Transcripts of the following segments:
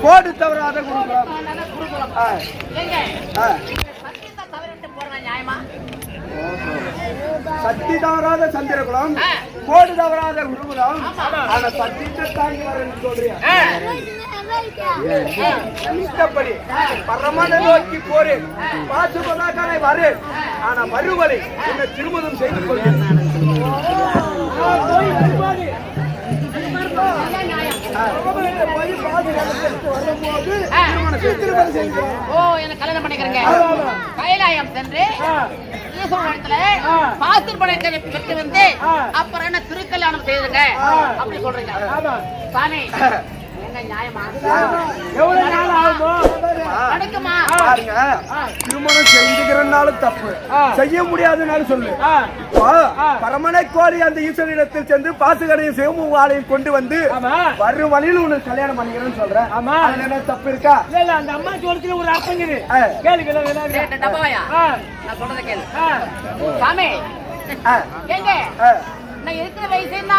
கோடு தவறாத குருகுலம். சக்தி தவறாத சந்திரகுலம், கோடு தவறாத குருகுலம். ஆனா சத்தியத்தை தாண்டி வரேன்னு சொல்றியா? இஷ்டப்படி பரமான நோக்கி போரு, பாசுபதாக்கான வரு. ஆனா மறுவரை என்ன திருமணம் செய்து கொள்கிறேன். கல்யாணம் பண்ணிக்கிறேங்க. கைலாயம் சென்று பெற்று வந்து அப்புறம் என்ன திருக்கல்யாணம் செய்யுங்க அப்படி சொல்றீங்க சாமி. திருமணம் செஞ்சுக்கிறனாலும் தப்பு, செய்ய முடியாதுன்னு சொல்லு. பரமனை கோரி அந்த ஈஸ்வரிடத்தில் சென்று பாசுகடையும் சிவமும் வாழையும் கொண்டு வந்து வரும் வழியில் உனக்கு கல்யாணம் பண்ணிக்கிறேன்னு சொல்றேன். என்ன தப்பு இருக்கா? அந்த அம்மா சொல்றதுல ஒரு அர்த்தம் இருக்குது. நான் சொல்றத கேளு சாமி. எங்க நான் இருக்கிற வயசு என்ன?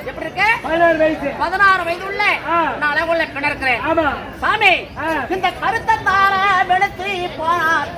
எப்படி இருக்கு? 16 வயது உள்ள நான் அழகுள்ள கிணறுக்கிறேன் சாமி. இந்த கருத்தை தார வெளுத்து போனார்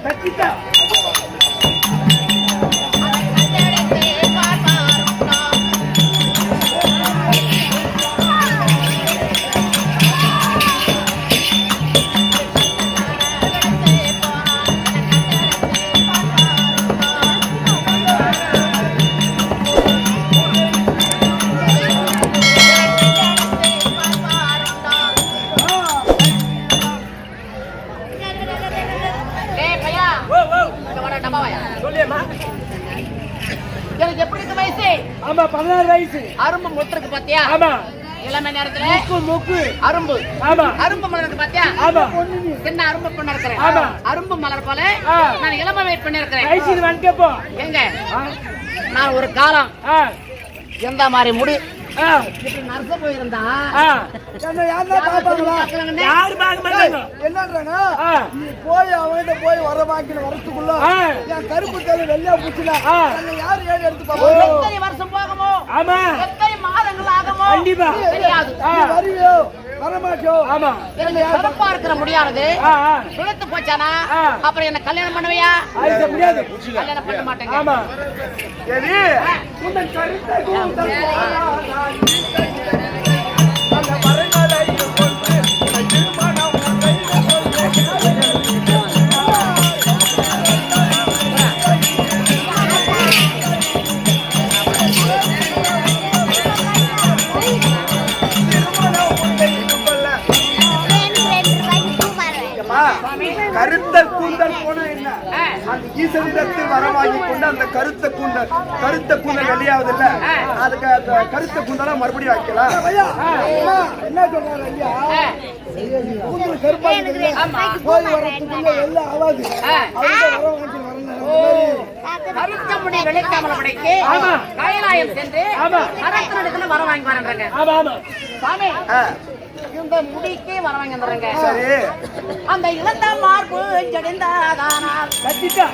எனக்கு எப்படி இருக்கு வயசு? ஆமா 16 வயசு. அரும்பு முட்டுருக்கு பாத்தியா? ஆமா. இளமை நேரத்துல மூக்கு அரும்பு. ஆமா. அரும்பு மலர் பாத்தியா? ஆமா. சின்ன அரும்பு பண்ண இருக்கிறேன். ஆமா. அரும்பு மலர் போல நான் இளமை வெயிட் பண்ணி இருக்கிறேன். வயசு வந்துட்டப்போ எங்க நான் ஒரு காலம் எந்த மாதிரி முடி நர்ச போயிருந்தா யாரு பார்க்க மாட்டாங்க. என்னன்றாங்க, நீ போய் அவன்கிட்ட போய் வர வாங்கின வரத்துக்குள்ள என் கருப்பு தேவை வெள்ளையா பூச்சில யாரு ஏழு எடுத்து பாப்போம். எத்தனை வருஷம் போகுமோ? ஆமா. எத்தனை மாதங்கள் ஆகுமோ? கண்டிப்பா தெரியாது. வருவியோ வரமாட்டோ? ஆமா. சிறப்பா இருக்கிற முடியாது சுழத்து போச்சானா அப்புறம் என்ன கல்யாணம் பண்ணுவியா? முடியாது. கல்யாணம் பண்ண மாட்டேங்க. ஆமா. சரி, உன் கருத்தை அந்த மரங்களை கொண்டு திருமணம் கருத்த கூந்தல் போன என்ன? அந்த ஈசனிடத்தில் வரவாங்கி கொண்டு அந்த கருத்த கூந்தல் வெளியாவது இல்ல, அதுக்கு அந்த கருத்த கூந்தலா மறுபடியும் வைக்கலாம். என்ன சொல்றாங்க ஐயா? கூந்தல் கருப்பா போய் வரத்துக்குள்ள எல்லாம் ஆவாது. கருத்த முடி வெளிக்காமல படைக்கு கைலாயம் சென்று கரத்தினடுக்குள்ள வர வாங்கி வரேன்றாங்க. சாமி இந்த முடிக்கே வர வாங்கி வந்துடுறேங்க. சரி, அந்த இளந்த மார்பு ஜடிந்தாதானா கத்திட்டா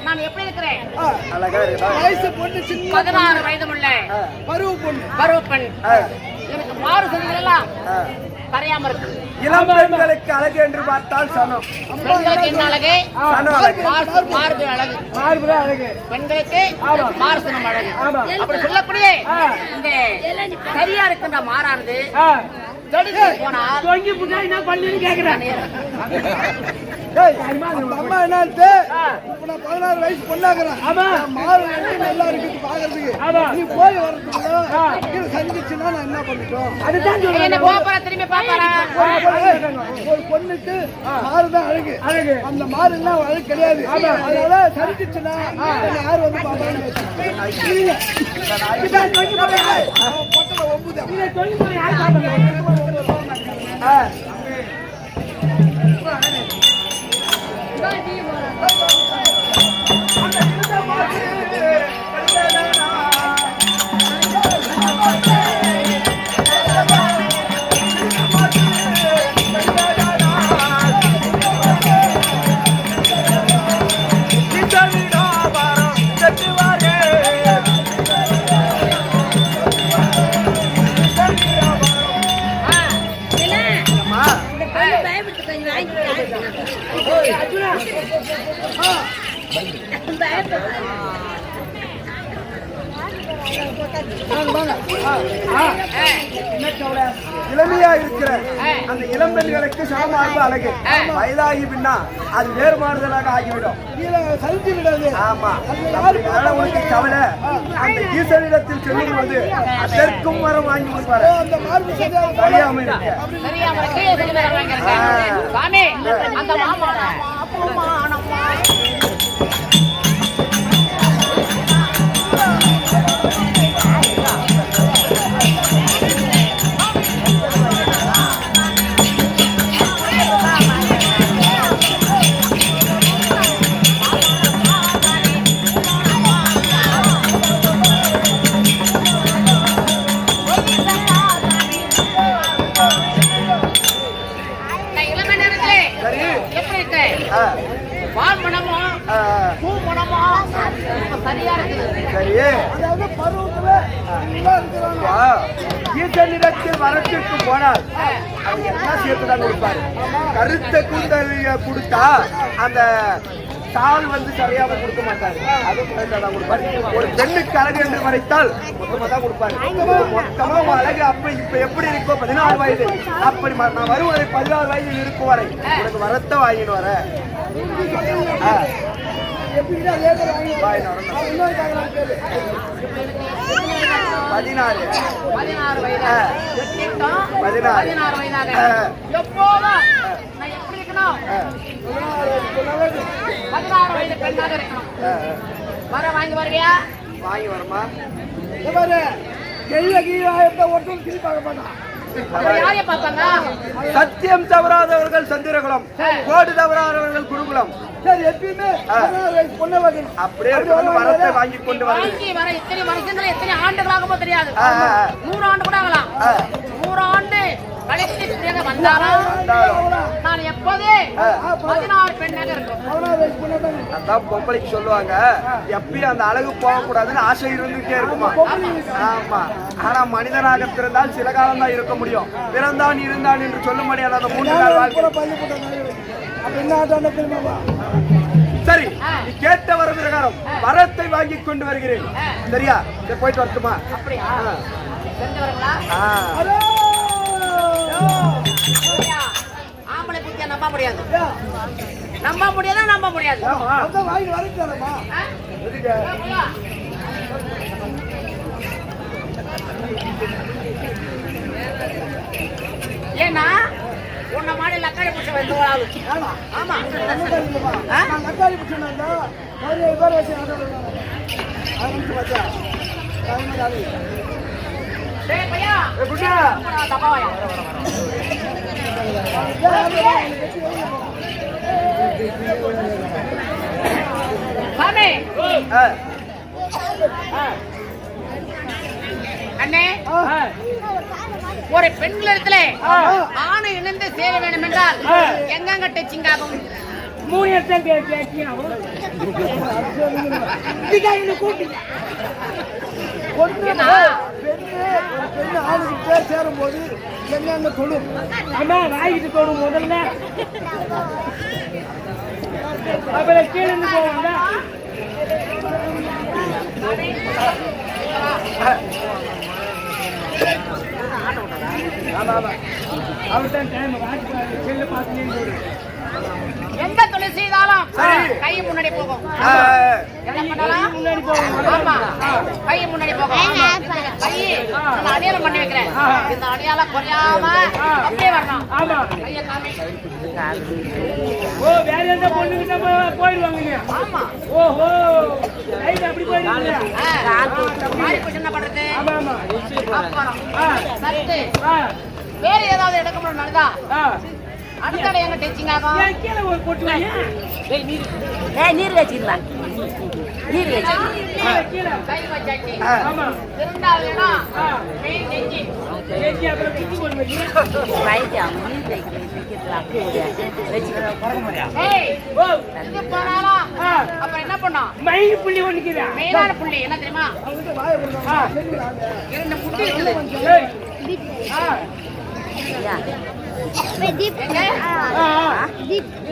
நான் எப்படி இருக்கிறேன்? 16 வயது உள்ள பருவ பெண். எனக்கு மாறு செல்களெல்லாம் கரையாம இருக்கு. இளம் பெண்களுக்கு அழகு என்று பார்த்தால் சனம். பெண்களுக்கு என்ன அழகு? மார்பு அழகு. மார்பு அழகு. பெண்களுக்கு மார்சனம் அழகு. அப்படி சொல்லக்கூடிய இந்த சரியா இருக்கின்ற மாறானது போனால் தொங்கி புகை என்ன பண்ணு கேக்குறேன். ஏய், அந்த அம்மா என்னன்ட்டு, இப்ப நான் 16 வயசு பொண்ணாக்குறேன். என் மாறு வந்து நல்லா இருக்குது பாக்குறதுக்கு. நீ போய் வர்றதுக்குள்ள கீழே சந்திச்சுன்னா நான் என்ன பண்ணிட்டோம்? என்ன கோபுர திரும்பி பாப்பாரா? ஒரு பொண்ணுக்கு மாறுதான் அழகு. அந்த மாறு எல்லாம் அழகு கிடையாது. அதனால சந்திச்சுன்னா யாரும் வந்து பாப்பான்னு இளமையா இருக்கிற அந்த இளம்பெண்களுக்கு சமமார்பு அழகு. வயதாகி பின்னா அது வேறுமாறுதலாக ஆகிவிடும். சலித்து விடாது. ஆமா, உனக்கு கவலை. அந்த ஈசனிடத்தில் சொல்லும் போது அதற்கும் வரம் வாங்கி கொடுப்பாரு. அந்த மார்பு சரியாம இருக்கு. சாமி, அந்த மாமா ஈசனிடத்தில் வரத்திற்கு போனால் அவங்க என்ன சேர்த்துதான் கொடுப்பாரு. கருத்த கூந்தலிய கொடுத்தா அந்த தாள் வந்து சரியாக கொடுக்க மாட்டாரு. அது தான் கொடுப்பாரு. ஒரு பெண்ணுக்கு அழகு என்று மறைத்தால் மொத்தமா தான் கொடுப்பாரு. மொத்தமா அழகு அப்ப இப்ப எப்படி இருக்கோ 14 வயது அப்படி நான் வருவதை 16 வயதில் இருக்கும் வரை உனக்கு வரத்தை வாங்கிட்டு வர 16 வயதாக எப்போதும் நான் எப்படி இருக்கணும்? 16 வயது பெண்ணாக இருக்கணும். வர வாங்கி வருவியா? வாங்கி வரமா? சத்தியம் தவறாதவர்கள் சந்திரகுலம், கோடு தவறாதவர்கள் குருகுலம். அப்படியே வரத்தை வாங்கி கொண்டு வர இத்தனை வருஷத்துல எத்தனை ஆண்டுகளாக தெரியாது. 100 ஆண்டு கூட ஆகலாம். 100 ஆண்டு கழித்து வந்தாலும் நான் எப்போதே 16 பெண்ணாக இருக்கும். அதான் பொம்பளைக்கு சொல்லுவாங்க, எப்பயும் அந்த அழகு போகக்கூடாதுன்னு ஆசை இருந்துட்டே இருக்குமா. ஆமா, ஆனா மனிதனாக பிறந்தால் சில காலம் தான் இருக்க முடியும். பிறந்தான் இருந்தான் என்று சொல்ல முடியாது. அந்த 3 நாள் வாழ்க்கை. சரி, நீ கேட்ட வர பிரகாரம் வரத்தை வாங்கி கொண்டு வருகிறேன். சரியா? போயிட்டு வரட்டுமா? அப்படியா? செஞ்சவர்களா? ஆம்பளை புத்தியா நம்ப முடியாது. நம்ப முடியாதா? நம்ப முடியாது. ஏன்னா உன்ன மாடி லக்காடி புடிச்ச வந்து ஆமா லக்காடி புடிச்சா அண்ணே, ஒரு பெண்களிடத்துல ஆணை இணைந்து சேர வேண்டும் என்றால் எங்கங்க டச்சிங் ஆகும்? 3 இடத்துல சேரும் போது எங்க தொடும். அம்மா வாங்கிட்டு தொடும் முதல்ல. அப்புறம் கீழே இருந்து போவாங்க. அவர்தான் டைம் வாட்ச் செல்ல பார்த்து எந்த தொழில் செய்தாலும் சரி. கை முன்னாடி போகும். ஆ, என்ன பண்ணலாம்? முன்னாடி போகும். ஆமா, கை முன்னாடி போகும். கை நான் அடையாளம் பண்ணி வைக்கிறேன். இந்த அடையாளம் குறையாம அப்படியே வரணும். ஆமா. கையை காமி. ஓ, வேற எந்த பொண்ணுகிட்ட போயிடுவாங்க நீ? ஆமா. ஓஹோ, ரைட், அப்படி போயிடுவீங்க. மாறி போச்சு என்ன பண்றது? ஆமா ஆமா. அப்புறம் ஆ. சட்டு ஆ, வேற ஏதாவது எடுக்க முடியும் நடந்தா ஆ. அடுத்த இடம் எங்க டீச்சிங் ஆகும்? ஏன் கீழே ஒரு போட்டு வைங்க. நீர் வச்சிடலாம் நீர் வச்சு கீழே. கை வச்சாச்சு. ஆ. ஆமா. இரண்டாவது இடம் ஆ. மெயின் நெஞ்சு. ஏச்சி, அப்புறம் குச்சி போட்டு வைங்க. வைக்கலாம் நீர் வைக்கலாம் அப்படியே வச்சுக்கலாம் ஏய், ஓ, இது போனாலும் ஆ. அப்புறம் என்ன பண்ணோம்? மைண்ட் புள்ளி ஒண்ணுக்குதா? மெயினான புள்ளி என்ன தெரியுமா? ஆ. 2 முட்டி இருக்குது. ஏய். ஆ. எங்க? ஆ, ஆ.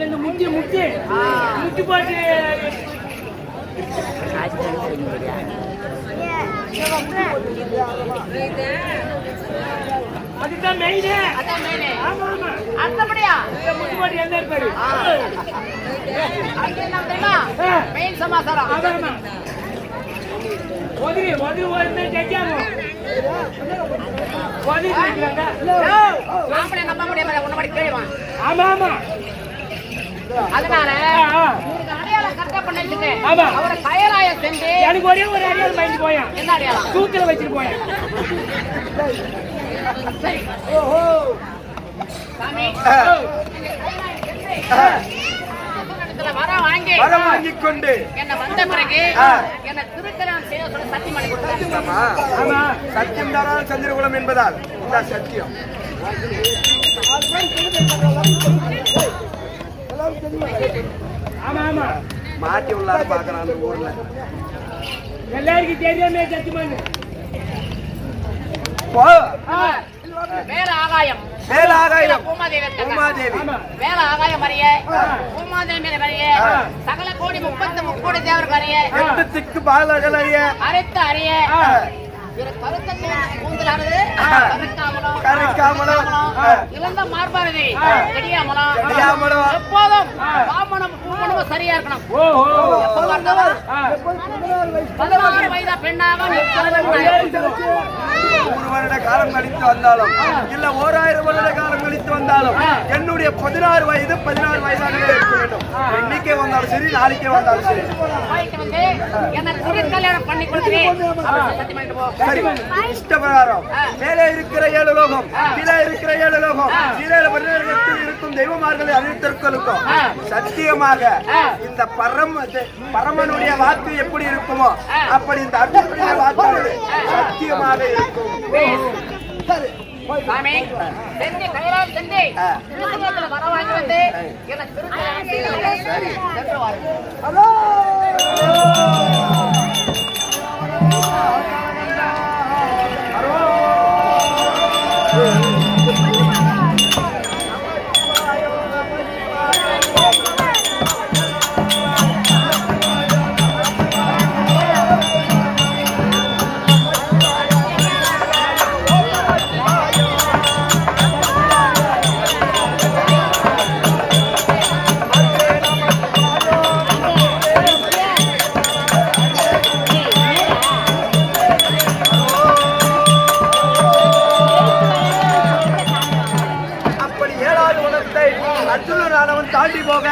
இந்த முட்டி முட்டி முட்டி போட்டு அதுதான் மெயினே. அதான் மெயின். ஆமா ஆமா. அடுத்தபடியா இந்த முட்டி போட்டு எந்த இருப்பாரு? அங்க என்ன தெரியுமா? ஆ. மெயின் சமாசாரம். ஆமா ஆமா. ஒதுரி ஒதுரி ஒதுரி ஜெயிக்காமோ ஒதுரி வைக்கிறாங்க. ஆம்பளை நம்ப முடியாம உன்ன மாதிரி கேளுவான். ஆமா ஆமா. அதனால ஆ, ஆ. உங்களுக்கு அடையாளம் கரெக்டா பண்ண வச்சுட்டு ஆமா. அவரை கையலாயம் செஞ்சு எனக்கு ஒரே ஒரு அடியால் மைண்ட் போயேன். என்ன அடையாளம்? தூக்கில வச்சுட்டு போயேன். சரி ஓஹோ. சாமி ஆ. ஆ. இடத்துல வர வாங்கி வரம் வாங்கிக் கொண்டு என்ன வந்த பிறகு ஆ. என்ன திருக்கல்யாணம் செய்ய சொல்லி சத்தியம் பண்ணி கொடுத்தாங்க. ஆமா. ஆமா. சத்தியம் தாரான சந்திரகுலம் என்பதால் இந்த சத்தியம் ஆமா ஆமா. மாட்டி உள்ளார பாக்குறான் அந்த ஊர்ல. எல்லாருக்கும் தெரியாம சத்தியமானு. போ. மேல ஆகாயம் மேல ஆகாயம். பூமாதேவி இருக்காங்க. உமாதேவி. ஆமா. மேல ஆகாயம் அறிய ஆ. பூமாதேவி மேல அறிய ஆ. சகல கோடி 33 தேவர்கள் அறிய எட்டு திக்கு பாலகல் அறிய. அரைத்த அறிய ஆ. இவர் கருத்த கூந்தலானது ஆ. கருக்காமலும் கருக்காமலும், ஆ. இழந்த மார்பாரதி ஆ. கடியாமலும் கடியாமலும், எப்போதும் ஆ. வாமனம் பூமனமும் சரியா இருக்கணும். ஓஹோ. எப்ப பார்த்தாலும் ஆ. 16 வயதா பெண்ணாக நூறு வருட காலம் கழித்து வந்தாலும் இல்ல 1000 வருட காலம் கழித்து வந்தாலும் என்னுடைய 16 வயது 16 வயதாகவே இருக்க வேண்டும். இன்னைக்கே வந்தாலும் சரி, நாளைக்கே வந்தாலும் சரி. வாய்க்கு வந்து என்ன திரு கல்யாணம் பண்ணி கொடுத்துரு அப்படின்னு சத்தியம் பண்ணிட்டு போ. சரி, இஷ்ட பிரகாரம் மேலே இருக்கிற 7 லோகம், கீழே இருக்கிற 7 லோகம், கீழே பரிணத்தில் இருக்கும் தெய்வமார்களை அறிவித்திருக்கும் சத்தியமாக இந்த பரமனுடைய வாக்கு எப்படி இருக்குமோ அப்படி இந்த அர்த்தனுடைய வாக்கு சத்தியமாக இருக்கும். சாமி செஞ்சு கையால் செஞ்சு திருக்கல்யாணத்துல வர வாங்கி வந்து என்ன திருக்கல்யாணம் செய்து சென்று வாருங்கள். தாண்டி போக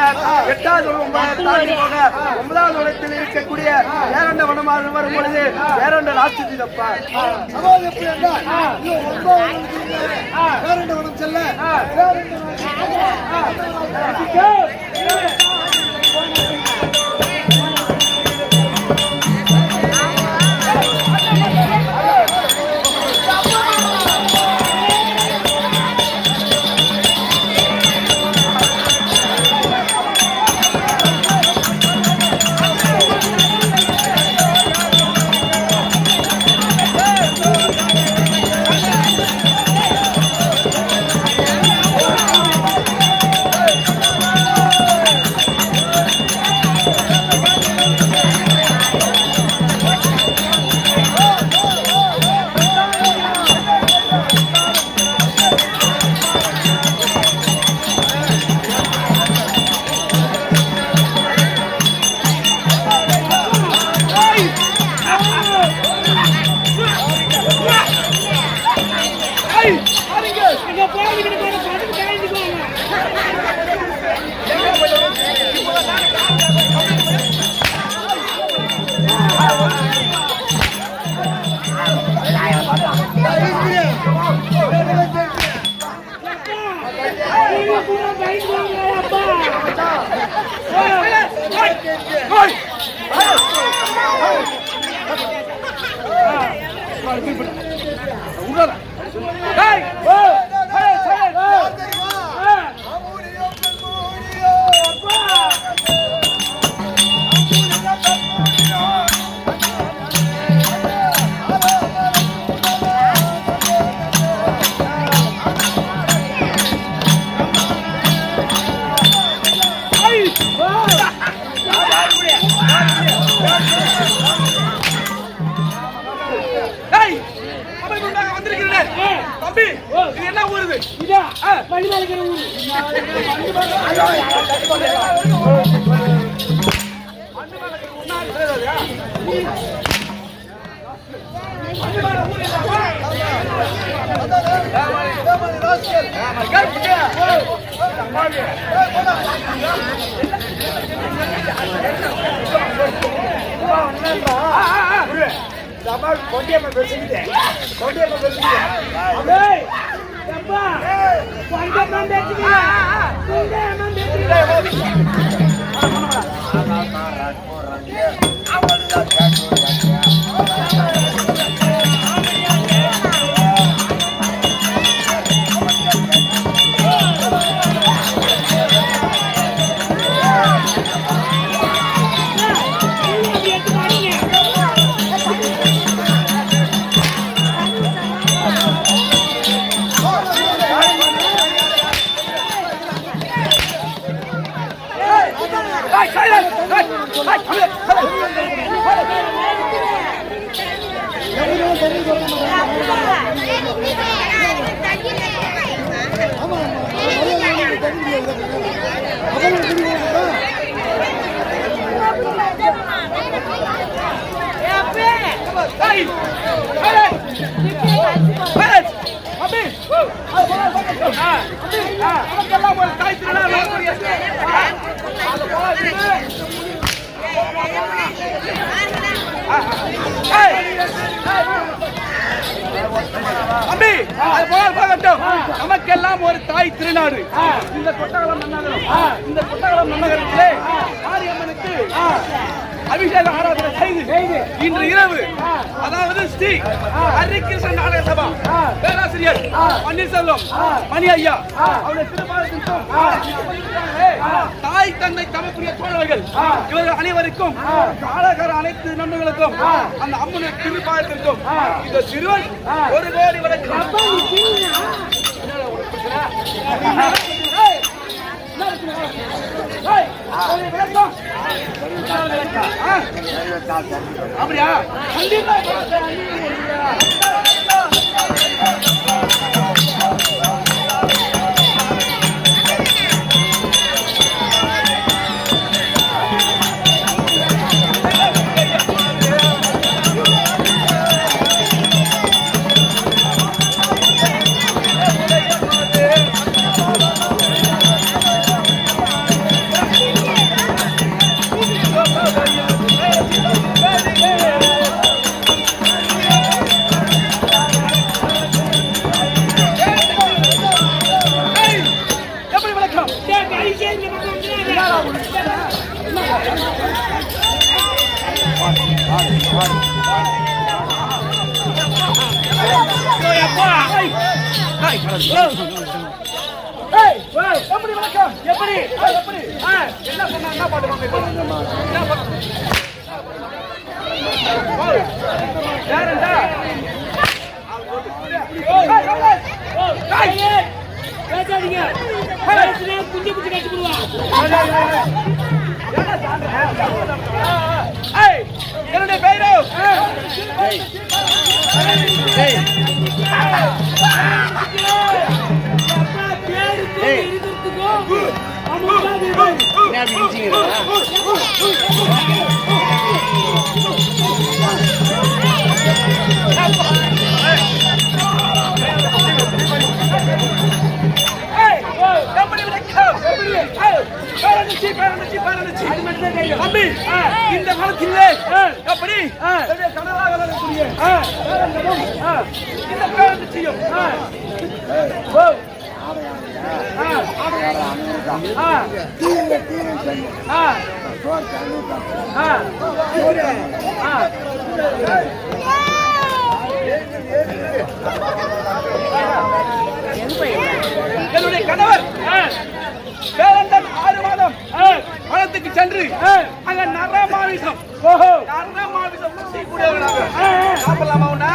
8வது தாண்டி போக 9வது இடத்தில் இருக்கக்கூடிய வேறண்ட வனமாக வரும் பொழுது வேறண்ட ராட்சசி தப்பா வேறண்ட வனம் செல்ல தம்பி இது என்ன ஊருது? கொண்டியம்மா பேசிக்கிட்டேன் நமக்கெல்லாம் ஒரு தாய் திருநாடு இந்த கொட்டகலம் நன்னகரத்திலே மாரியம்மனுக்கு அபிஷேக ஆராதனை செய்து இன்று இரவு அதாவது ஸ்ரீ ஹரிகிருஷ்ணன் நாடக சபா பேராசிரியர் பன்னீர்செல்வம் மணி ஐயா அவருடைய திருமணத்திற்கும் தாய் தந்தை தமக்குரிய தோழர்கள் இவர்கள் அனைவருக்கும் காலகர அனைத்து நண்பர்களுக்கும் அந்த அம்மனுடைய திருப்பாயத்திற்கும் இந்த சிறுவன் 1 கோடி வரைக்கும் அப்படியா எப்படி என்ன சொன்னா என்ன பாட்டு குஞ்சு குஞ்சு கட்டி போடுவான் என்னுடைய பெயரோ இந்த காலத்திலே எப்படி கனவாக வரக்கூடிய இந்த பேர் நிச்சயம் என்னுடைய கணவர் வேலந்தன் 6 மாதம் வனத்துக்கு சென்று அங்க நரமாமிசம் கூடியவர்களாக சாப்பிடலாமா உன்ன?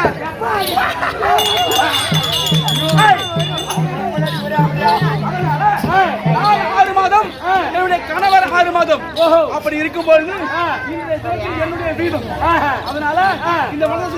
நான் 6 மாதம் என்னுடைய கணவர் 6 மாதம் அப்படி இருக்கும் பொழுது என்னுடைய வீதம் அதனால இந்த வனத்தை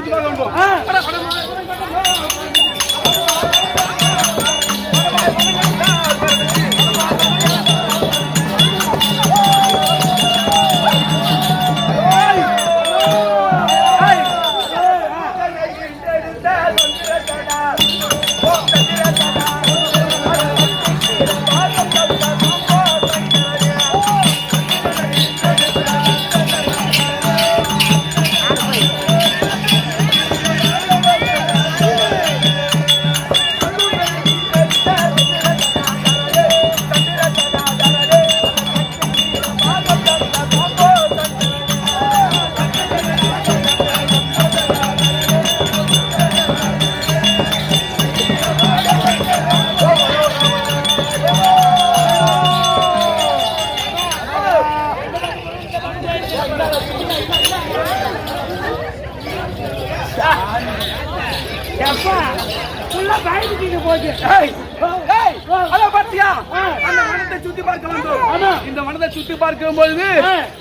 சுற்றி பார்க்க வேண்டும். இந்த வனத்தை சுத்தி பார்க்கும் பொழுது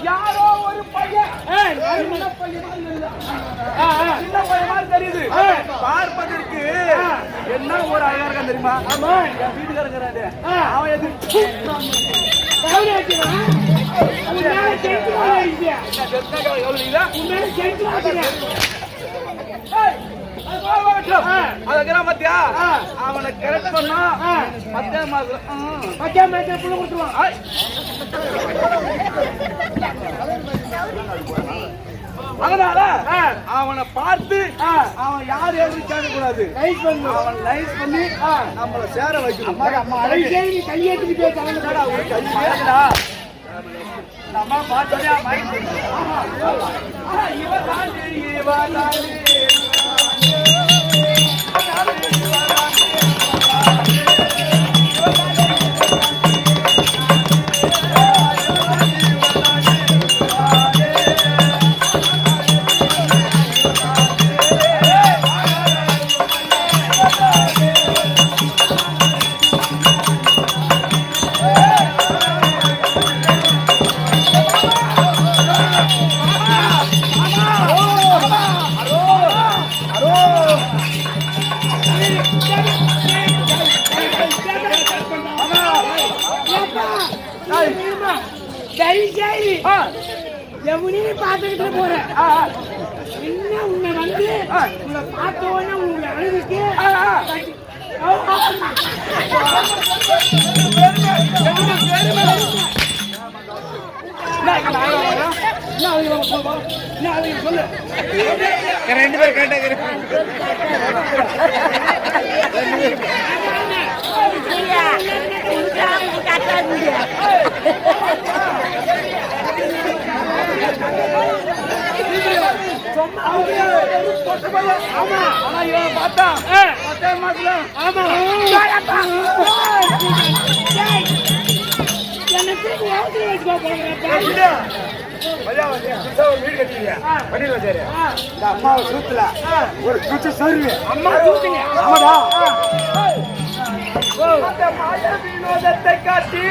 யாரோ ஒரு பையன் சின்ன பையன் மாதிரி தெரியுது. பார்ப்பதற்கு என்ன ஒரு அழகா இருக்கான் தெரியுமா? என் வீட்டுக்காரங்கிறாரு அவன் எது அவனை கரெக்ட் பண்ணா மத்திய புள்ள கொடுத்துருவான். அதனால அவனை பார்த்து அவன் யார் எது கேட்க கூடாது. அவன் லைஸ் பண்ணி நம்மள சேர வைக்கணும். கையேற்றிக்கிட்டே கையேடா நம்ம பார்த்தோன்னே பார்த்துக்கிட்டு போறேன். என்ன உன்னை வந்து உங்களை பார்த்த உடனே உங்களை அழுதுக்கு சொல்லு. 2 பேர் கேட்டாங்க. அம்மாவை சூத்துல ஒரு குச்சி சருவி அம்மா சூத்துங்க. வினோதத்தை காட்டி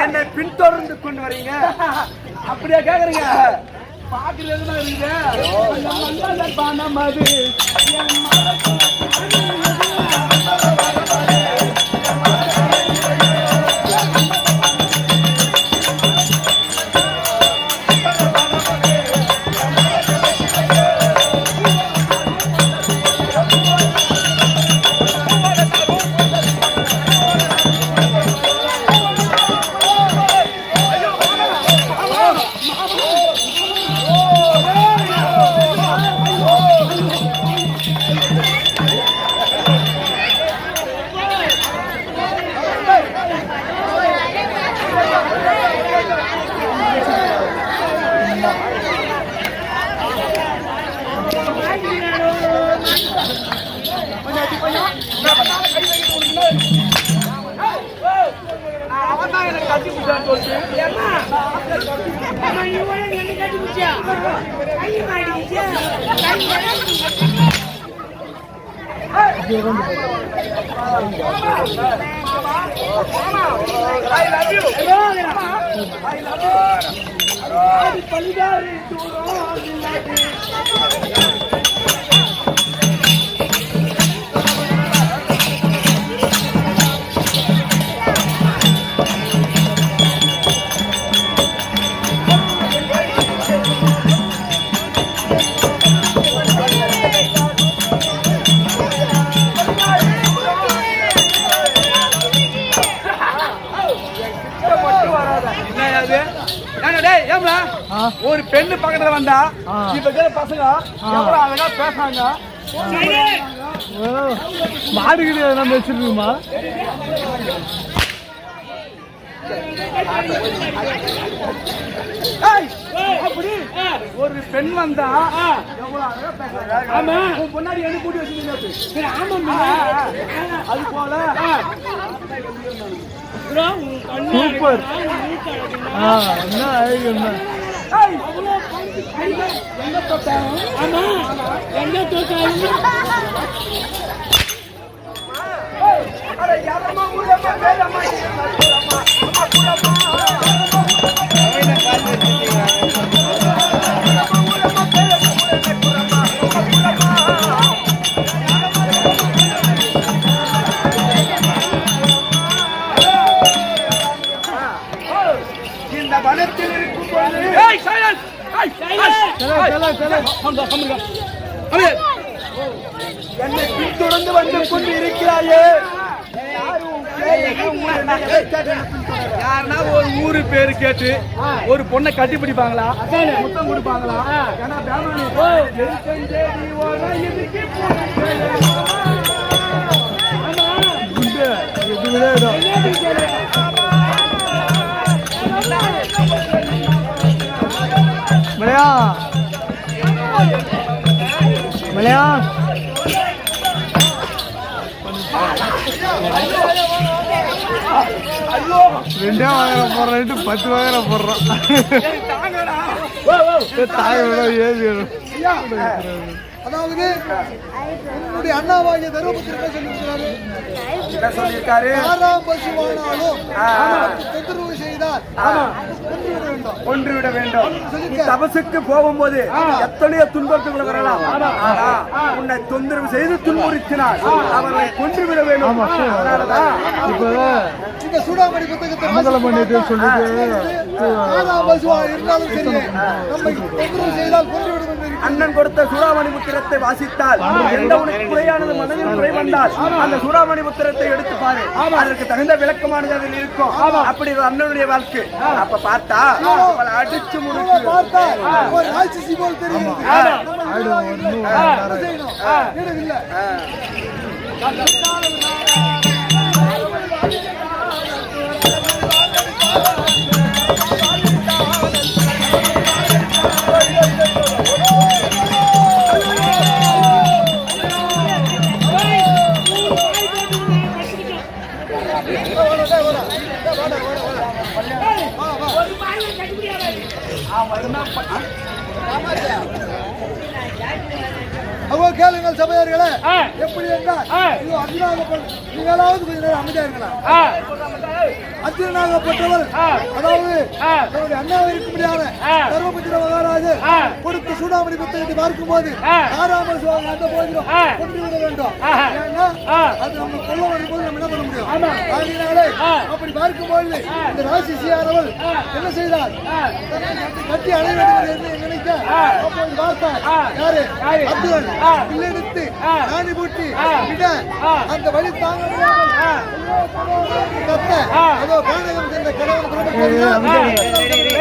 என்னை பின்தொடர்ந்து கொண்டு வரீங்க. அப்படியே கேக்குறீங்க. பாக்குறது தான் எனக்கு கட்டி பிடிச்சான்னு சொல்லிட்டு ஏம்மா, அம்மா, இவளை என்ன கட்டி பிடிச்சா? கை மாட்டிக்கிச்சா? கை மாட்டிக்கிச்சா? I love you. I love you. அது பலிதாரி தூரம் ஒரு பெண்ணு பக்கத்துல வந்தா இப்ப பசங்க எவ்வளவு அழகா பேசுறாங்க. மாடுகிட்ட எதனா வச்சிருக்குமா? அப்படி ஒரு பெண் வந்தா எவ்வளவு அழகா பேசுறாங்க. உன் பொன்னாடி என்ன கூட்டி வச்சிருக்கீங்க? அது போல சூப்பர். என்ன அழகு என்ன. எங்க தொட்டாலும் ஆமா எங்க தொட்டாலும் இந்த வனத்தில் இருக்கும் என்னை பின்தொடர்ந்து வந்து கொண்டு இருக்கிறாயே. யாருன்னா ஒரு ஊரு பேரு கேட்டு ஒரு பொண்ணை கட்டி பிடிப்பாங்களா? முத்தம் கொடுப்பாங்களா? மலையா மலையா ரெண்டே வாயிரம் போடுறேன், 10 வாயிரம் போடுறான். அதாவது என்னுடைய அண்ணாவாகிய தர்மபுத்திரமே சொல்லியிருக்காரு. ஆறாம் பசுவானாலும் தொந்தரவு செய்தால் கொன்றுவிட வேண்டும். தபசுக்கு போகும்போது எத்தனையோ துன்பத்துக்குள்ள வரலாம். உன்னை தொந்தரவு செய்து துன்புறுத்தினால் அவர்களை கொன்றுவிட வேண்டும். இந்த சூடாமணி புத்தகத்தை அண்ணன் கொடுத்த சூடாமணி புத்திரத்தை வாசித்தால் எந்த உனக்கு குறையானது மனதில் குறை வந்தால் அந்த சூடாமணி புத்திரத்தை எடுத்து பாரு. அதற்கு தகுந்த விளக்கமானது அதில் இருக்கும். அப்படி அண்ணனுடைய வாழ்க்கை அப்ப பார்த்தா அடிச்சு முடிச்சு பார்த்தா ஒரு ராட்சசி போல் தெரியும். கேளுங்கள் சபையார்களே, எப்படி என்றால் நீங்களாவது கொஞ்ச நேரம் அமைதியா இருக்கலாம். அத்திரனாகப்பட்டவர் அதாவது நம்முடைய அண்ணாவை இருக்கும்படியான தர்மபுத்திர மகாராஜர் கொடுத்த சூடாமணி புத்தகத்தை பார்க்கும் போது ஆறாமல் அந்த போதிலும் கொண்டுவிட வேண்டும். ஏன்னா அது நம்ம கொள்ள வரும் போது நம்ம என்ன பண்ண முடியும்? அதனாலே அப்படி பார்க்கும்போது இந்த ராசிசியானவள் என்ன செய்தார்? கட்டி அடைய வேண்டும் என்று நினைக்க அப்போது பார்த்தார். யாரு? அப்துல் பிள்ளெடுத்து நாணி பூட்டி விட அந்த வழி தாங்க கத்த அதோ பானகம் சென்ற கடவுள் Hare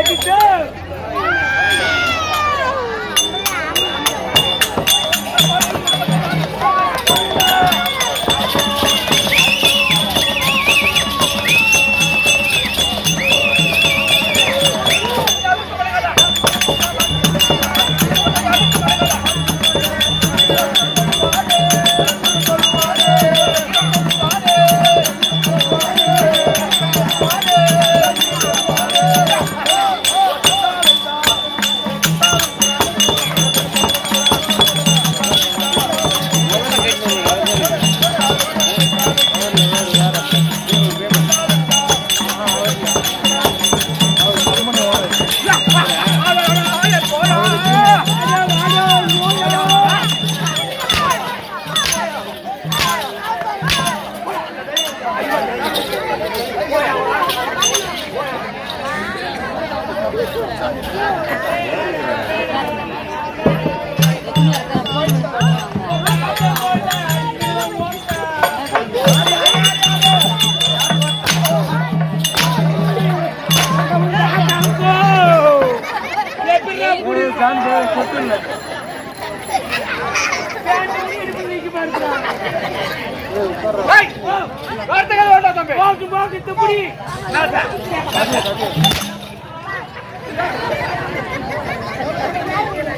வார்த்தைகள் வேண்டாம் தம்பி. போக்கு போக்கு துப்புடி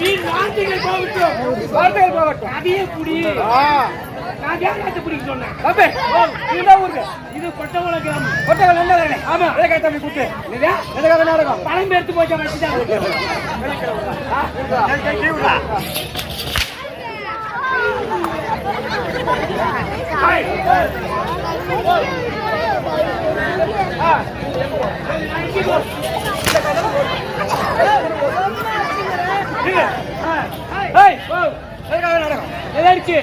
நீ வார்த்தைகள் போகட்டும் வார்த்தைகள் போகட்டும். அதையே புடி ஆ, நான் ஏன் பிடிக்க சொன்னேன் தம்பி, இதுதான் ஊருக்கு. இது கொட்டவள கிராமம் கொட்டவள் என்ன வேலை? ஆமா. எதுக்காக தம்பி கூப்பிட்டு? எதுக்காக நாடகம்? பழம் எடுத்து போச்சா வச்சுட்டாங்க ஏய், எதுக்காக நாடகம்? எதற்கு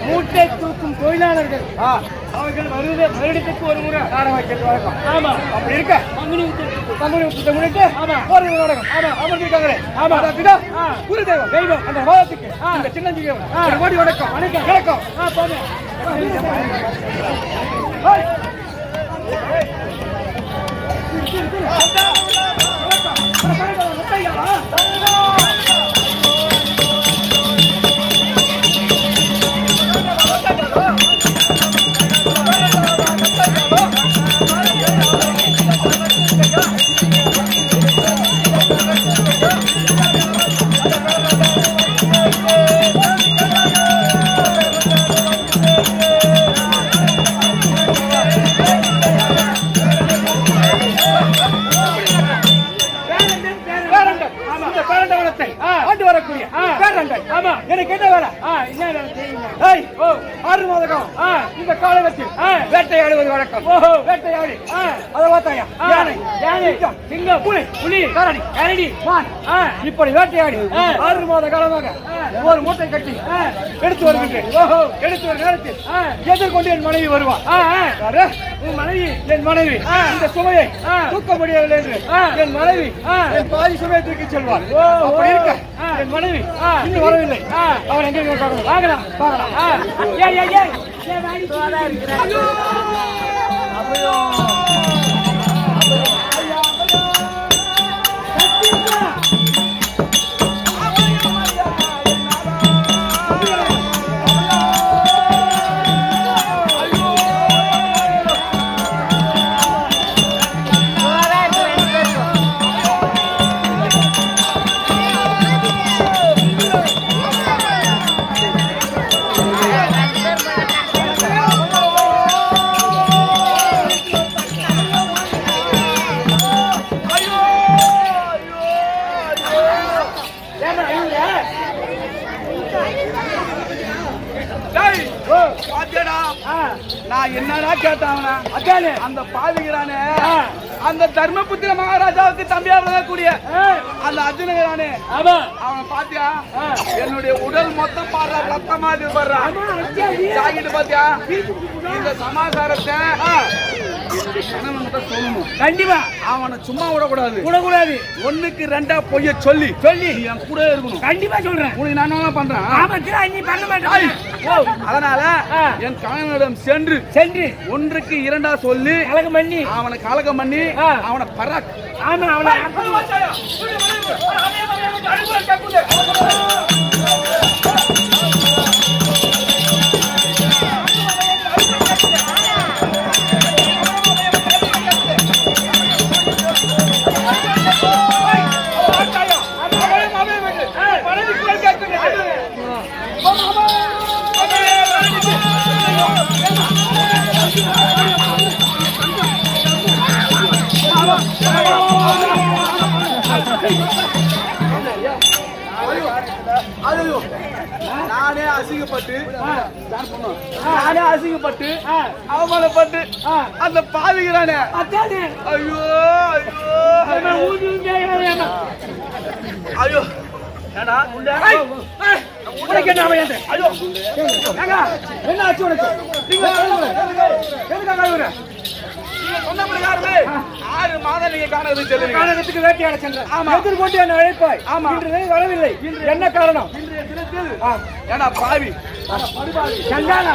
மூட்டை தூக்கும் தொழிலாளர்கள் ஆ, அவர்கள் வருடத்துக்கு ஒரு முறை நாடகம் வைக்கிறது வழக்கம். ஆமா அப்படி இருக்க பங்குனி உத்திரத்துக்கு. தமிழ் உச்சத்தை முன்னிட்டு ஆமா. ஒரு நாடகம். ஆமா, அமர்ந்திருக்காங்களே. ஆமா. அதான் பிதா, ஆ. குரு தெய்வம். தெய்வம். அந்த வாதத்துக்கு ஆ. இந்த சின்னஞ்சிறியவன் ஆ. ஒரு கோடி வணக்கம். வணக்கம். வணக்கம். போங்க ஏய். பேரண்டன். இந்த பேரண்டவனத்தை ஆண்டு வரக்கூடிய பேரண்டன். ஆமா. எனக்கு என்ன வேலை? என்ன வேலை செய்யுங்க ஏய், 6 மாத காலம் இந்த காலகட்டத்தில் வேட்டையாடுவது வழக்கம். ஓஹோ. வேட்டையாடி அதை பார்த்தாயா? யானை, யானை, சிங்கம், சிங்கம், புலி, புலி, கரடி, கரடி, மான், இப்படி வேட்டையாடி 6 மாத காலமாக ஒரு மூட்டை கட்டி எடுத்து வருகின்றேன். ஓஹோ. எடுத்து வரும் நேரத்தில் எதிர்கொண்டு என் மனைவி வருவான். யாரு? உன் மனைவி என் மனைவி இந்த சுமையை தூக்க முடியவில்லை என்று என் மனைவி என் பாதி சுமையை தூக்கி செல்வார். அப்படி இருக்க என் மனைவி இன்னும் வரவில்லை. அவர் எங்கே பார்க்கணும்? வாங்கலாம் பார்க்கலாம். ஏய் ஏய் ஏய் ஏய் வாடி ஐயோ! டேய், பாத்தியாடா? நான் என்னடா கேட்டாங்கண்ணா? அதானே அந்த பாவிகிறானே அந்த தர்மபுத்திர மகாராஜாவுக்கு தம்பியா விளங்கக்கூடிய அந்த அர்ஜுனகிறானே ஆமா அவன் பாத்தியா? என்னுடைய உடல் மொத்தம் பாடுறா, ரத்தமா இது பாடுறா. ஜாக்கெட் பாத்தியா? இந்த சமாச்சாரத்தை என்னுடைய கணவன் தான் சொல்லணும். கண்டிப்பா அவனை சும்மா விடக்கூடாது. கூடாது ஒண்ணுக்கு ரெண்டா பொய்ய சொல்லி சொல்லி நீ என் கூட இருக்கணும். கண்டிப்பா சொல்றேன் உனக்கு நான் என்ன பண்றேன்? ஆமா நீ பண்ண மாட்டேன் அதனால என் கணவனிடம் சென்று ஒன்றுக்கு இரண்டா சொல்லி கலகம் பண்ணி அவனை கலகம் பண்ணி அவனை பராக். ஆமா அவளை நானே அசிங்கப்பட்டு அவமானப்பட்டு அந்த பாவிகிறானே. ஐயோ ஐயோ ஏடா குண்டே, உனக்கு என்ன அவன் ஐயோ என்ன ஆச்சு உனக்கு? எதுக்காக சொன்ன பிரகாரமே 6 மாதம் நீங்க காணகத்துக்கு செல்லுங்க. கானகத்துக்கு வேட்டையாட சென்றேன். ஆமா. எதிர்கொண்டு என்னை அழைப்பாய். ஆமா. இன்று நீ வரவில்லை. என்ன காரணம்? இன்றைய தினத்தில் ஆ. ஏடா பாவி சண்டானா.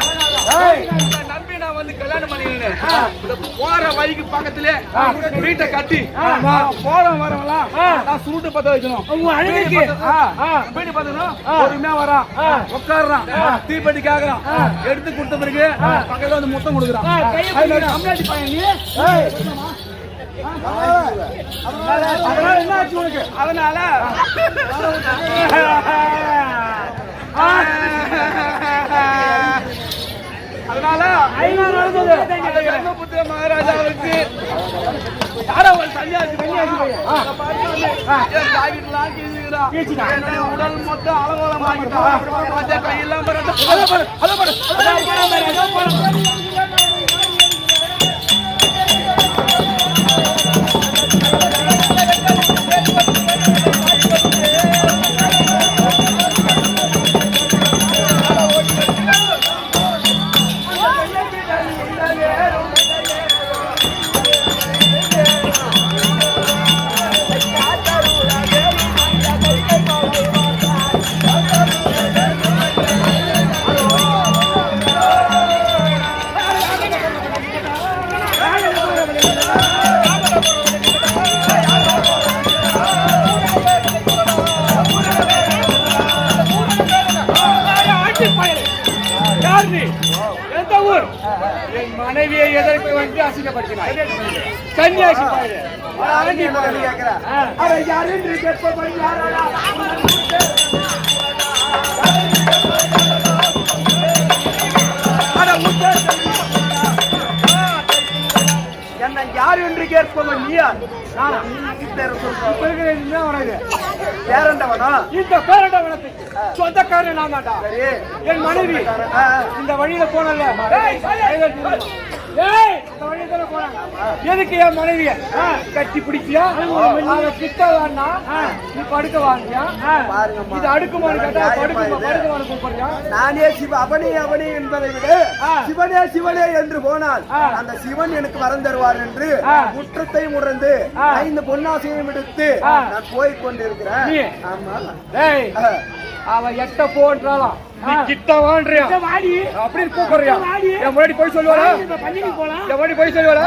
ஏய், உன்னை நம்பி நான் வந்து கல்யாணம் பண்ணிக்கிறேன். இந்த போற வழிக்கு பக்கத்திலே வீட்டை கட்டி போறோம் வரவெல்லாம் நான் சுருட்டு பத்த வைக்கணும். உங்க அழகுக்கு வீட்டு பார்த்தணும் பொறுமையா வரான் உட்காடுறான் தீப்பெட்டி கேக்குறான் எடுத்து கொடுத்த பிறகு பக்கத்துல வந்து முத்தம் கொடுக்குறான். கம்மியாட்டி பையன் நீ. அதனால என்ன ஆச்சு உனக்கு? அதனால அதனால பிரம்மபுத்திர மகாராஜாவுக்கு யாரோ ஒரு சன்னியாசி என்னுடைய உடல் மொத்தம் அலங்கோலமாகிட்டான். கையெல்லாம் எந்த ஊர்? என் மனைவியை எதற்கு வந்து அசிங்கப்படுத்தினாய்? சன்னியாசி பாரு. என்னை யார் என்று கேட்பவன் நீ யார்? பேரண்டவனா? இந்த பேரண்டவனத்துக்கு சொந்தக்காரன் நான் தான்டா. என் மனைவி இந்த வழியில போனல. எதுக்கு என் மனைவிய கட்டி பிடிச்சியா? கிட்ட வாங்கினா நீ படுக்க வாங்கியா? இது அடுக்குமாறு கேட்டா படுக்குமாறு கூப்பிடுறியா? நானே அவனே அவனே என்பதை விட சிவனே சிவனே என்று போனால் அந்த சிவன் எனக்கு வரம் தருவார் என்று குற்றத்தை உணர்ந்து 5 பொன்னாசையும் எடுத்து நான் போய் கொண்டிருக்கிறேன். அவ எட்ட போன்றாலாம் கிட்ட வாண்டியா அப்படி கூப்பிடுறியா? என் முன்னாடி போய் சொல்லுவாரா? என் முன்னாடி போய் சொல்லுவாரா?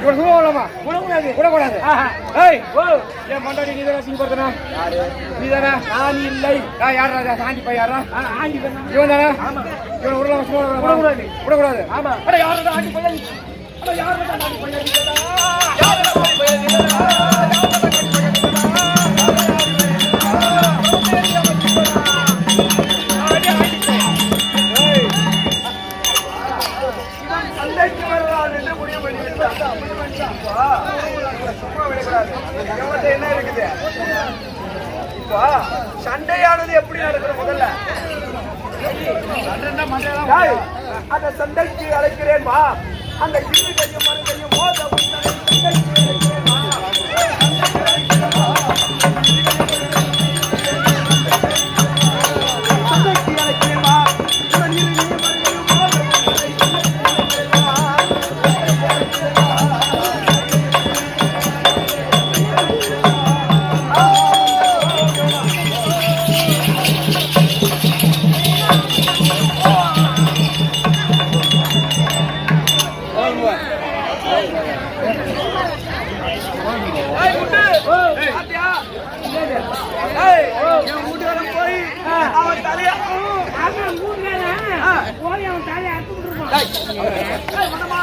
இவன் சொல்லலாமா? விடக்கூடாது. என் மண்டாடி நீ தானே சிங்கப்படுத்தனா? நீ தானே? நான் இல்லை. யார் ராஜா? ஆண்டி பையன் யாரா? இவன் தானே? இவன் விடலாம் விடக்கூடாது. ஆமா. யார் ஆண்டி பையன்? யார் ஆண்டி பையன்? என்ன இருக்குது இப்போ சண்டையானது எப்படி நடக்குது? முதல்ல அந்த சண்டைக்கு அழைக்கிறேன் வா. அந்த கிண்ணி கையும் மறுகையும் மோத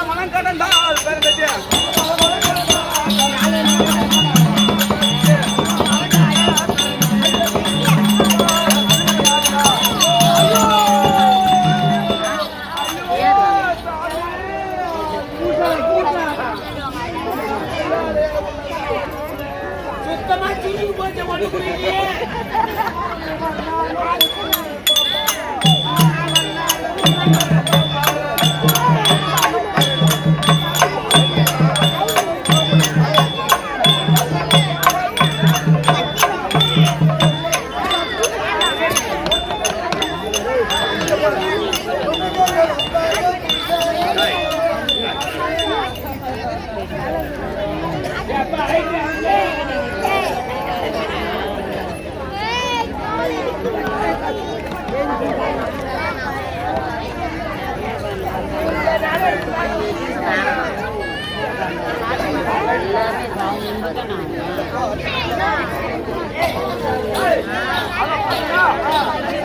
மனம் கடந்தா சுத்தமா சிரிப்பு போச்சு ஒடுக்குறீங்க.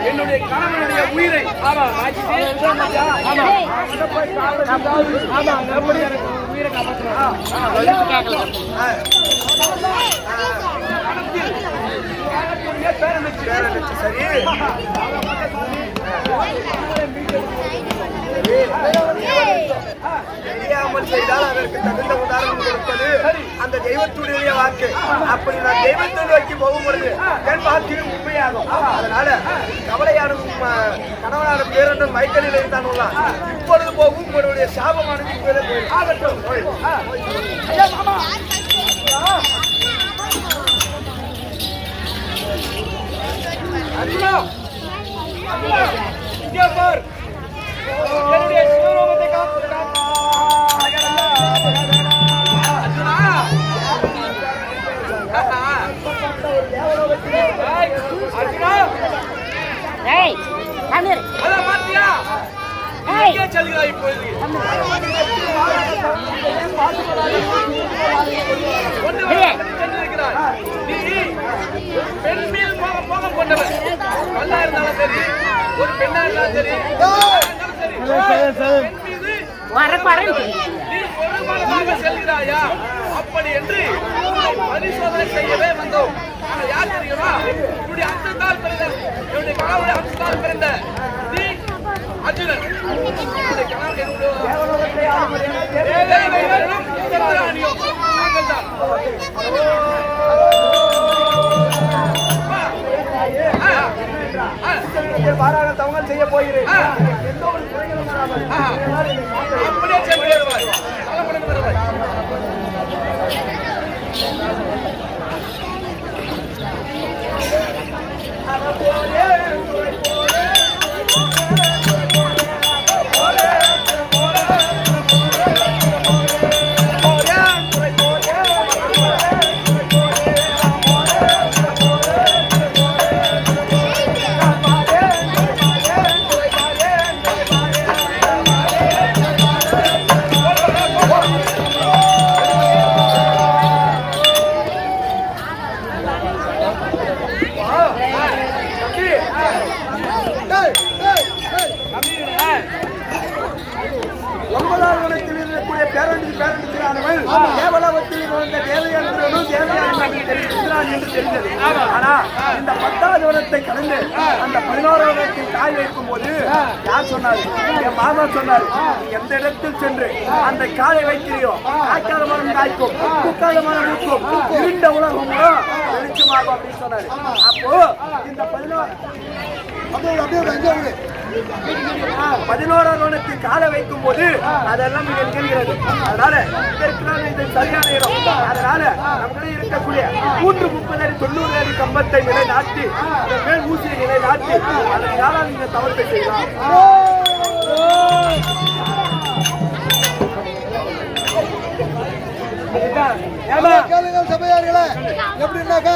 என்னுடைய கணவனுடைய உயிரை ஆமா எப்படி எனக்கு உயிரை காப்பாற்றணும் சரி தெரியாமல் செய்தால் அதற்கு தகுந்த உதாரணம் கொடுப்பது அந்த தெய்வத்துடைய வாக்கு. அப்படி நான் தெய்வத்தை நோக்கி போகும் பொழுது என் வாக்கிலும் உண்மையாகும். அதனால கவலையான கணவனான பேரண்டன் மைக்கலில் இருந்தான் உள்ளான். இப்பொழுது போகும் உங்களுடைய சாபமானது ஆகட்டும். இங்கே பார் என்னுடைய சிவலோகத்தை அர்ஜுனா ஏய் கண்ணீர் அத பாத்தியா எங்கே செல்கிறாய் இப்பொழுது நீ பெண் மீது மோகம் கொண்டவன். மல்லா இருந்தாலும் சரி ஒரு பெண்ணா இருந்தாலும் சரி பெண் மீது நீ ஒரு மனதாக செல்கிறாயா? அப்படி என்று பரிசோதனை செய்யவே வந்தோம். ஆனால் யார் தெரியுமா? என்னுடைய அம்சத்தால் பிறந்த என்னுடைய கணவனுடைய அம்சத்தால் பிறந்த நீ அர்ஜுனன். என்னுடைய கணவன் பாராக தவங்கள் செய்ய போகிறேன். அப்படியே சென்று வருவாய். கவலைப்படாத வருவாய். ஒன்பதாவதத்தில் இருக்கக்கூடிய பேரண்டியானவள் தேவலோகத்தில் இருந்த தேவையானவர்களும் தேவையான தெரிவிக்கிறான் என்று தெரிந்தது. ஆனா இந்த 10வது வருடத்தை கடந்து அந்த 11வது வருடத்தில் காய் வைக்கும் போது யார் சொன்னாரு? என் மாமா சொன்னாரு, எந்த இடத்தில் சென்று அந்த காயை வைக்கிறியோ காய்க்காத மரம் காய்க்கும், பூக்காத மரம் பூக்கும், இருண்ட உலகம் வெளிச்சமாகும் அப்படின்னு சொன்னாரு. அப்போ இந்த 11வது வருடத்தில் காலை வைக்கும் போது அதெல்லாம் இங்க நிகழ்கிறது. அதனால இது சரியான இடம். அதனால நம்மளே இருக்கக்கூடிய 330 அடி 90 அடி கம்பத்தை நிலை நாட்டி மேல் ஊசியை நிலை நாட்டி அதனால நீங்க தவறுத்தை செய்யலாம். சபையார்களே எப்படின்னாக்கா